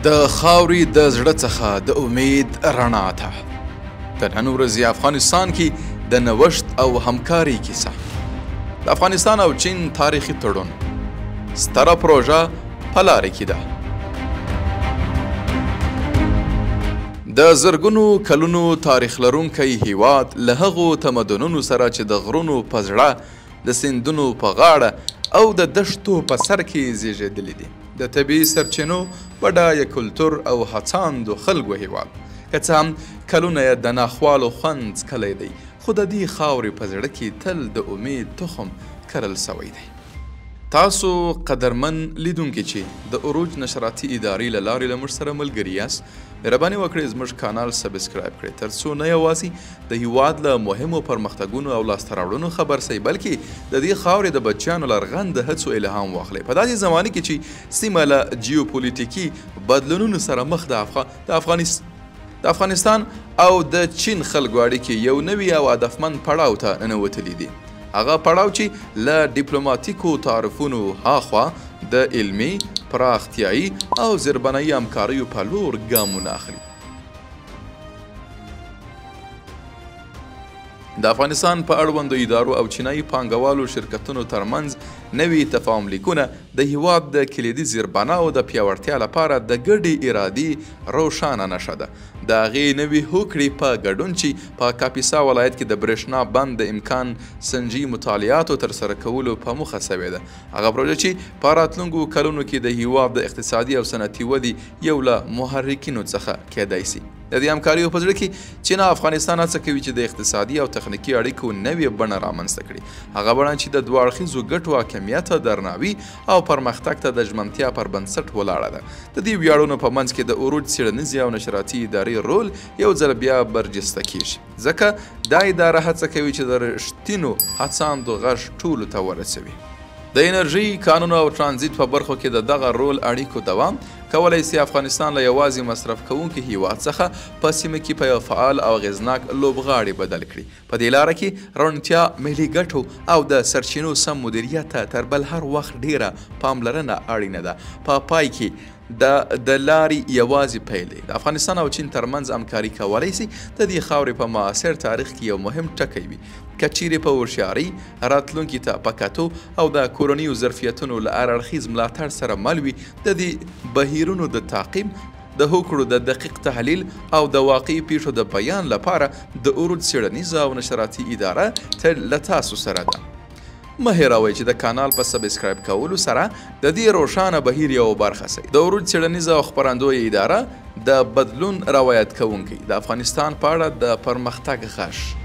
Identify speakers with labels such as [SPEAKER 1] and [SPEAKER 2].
[SPEAKER 1] د خاورې د زړه څخه د امید رڼا ته د نن ورځې افغانستان کې د نوښت او همکارۍ کیسه د افغانستان او چین تاریخي تړون ستره پروژه په لارې کې ده د زرګونو کلونو تاریخ لرونکی هیواد له هغو تمدنونو سره چې د غرونو په زړه د سیندونو په غاړه او د دښتو په سر کې زیږېدلی دي د طبیعي سرچینو بډایه کلتور او هڅاندو خلکو هیواد که څه هم کلونه یې د ناخوالو خوند څکلی دی خو د دې خاورې په زړه کې تل د امید تخم کرل سوی دی تاسو قدرمن لیدونکي چې د عروج نشراتي ادارې له لارې له موږ سره ملګري یاست مهرباني وکړئ زموږ کانال سبسکرایب کړئ تر څو نه یوازې د هیواد له مهمو پرمختګونو او لاسته راوړنو خبر سئ بلکې د دې خاورې د بچیانو لرغند د هڅو الهام واخلئ په داسې زمانه کې چې سیمه له جیوپولیټیکي بدلونونو سره مخ د افغانستان او د چین خلکو اړیکې یو نوي او هدفمند پړاو ته ننوتلي دي هغه پړاو چې له ډیپلوماتیکو تعارفونو هاخوا د علمي پراختیایي او زیربنایي همکاریو په لور ګامونه اخلي د افغانستان په اړوندو ادارو او چینایي پانګوالو شرکتونو ترمنځ نوي تفاهم لیکونه د هیواد د کلیدي زیربناو د پیاوړتیا لپاره د ګډې ارادې روښانه نښه ده د هغې نوي هوکړې په ګډون چې په کاپیسا ولایت کې د برېښنا بند د امکان سنجي مطالعاتو ترسره کولو په موخه سوې ده هغه پروژه چې په راتلونکو کلونو کې د هیواد د اقتصادي او صنعتي ودې یو له محرکینو څخه کیدای شي د دې همکاریو په زړه کې چین او افغانستان هڅه کوي چې د اقتصادي او تخنیکي اړیکو نوې بڼه رامنځته کړي هغه بڼه چې د دوه اړخیزو ګټو حاکمیت درناوي او پرمختګ ته د ژمنتیا پر بنسټ ولاړه ده د دې ویاړونو په منځ کې د عروج څېړنیزې او نشراتي ادارې رول یو ځل بیا برجسته کیږي ځکه دا اداره هڅه کوي چې د رښتینو هڅاندو غږ ټولو ته ورسوي د انرژي کانونو او ترانزیت په برخو کې د دغه رول اړیکو دوام کولی سي افغانستان له یوازې مصرف کوونکي هیواد څخه په سیمه کې په یو فعال او اغېزناک لوبغاړي بدل کړي په دې لاره کې روڼتیا ملي ګټو او د سرچینو سم مدیریت ته تر بل هر وخت ډیره پاملرنه اړینه ده په پای کې د لارې یوازې پیل دی د افغانستان او چین ترمنځ همکاري کولی سي د دې خاورې په معاصر تاریخ کې یو مهم ټکی وي که چیرې په هوښیارۍ راتلونکي ته په کتو او د کورنیو ظرفیتونو له هر اړخیز ملاتړ سره مل وي د دې بهیرونو د تعقیب د هوکړو د دقیق تحلیل او د واقعي پیښو د بیان لپاره د عروج څېړنیزه او نشراتي اداره تل له تاسو سره ده مه هېروئ چې د کانال په سبسکرایب کولو سره د دې روښانه بهیر یو برخه سئ د عروج څېړنیزه او خپرندویه اداره د بدلون روایت کوونکی د افغانستان په اړه د پرمختګ غږ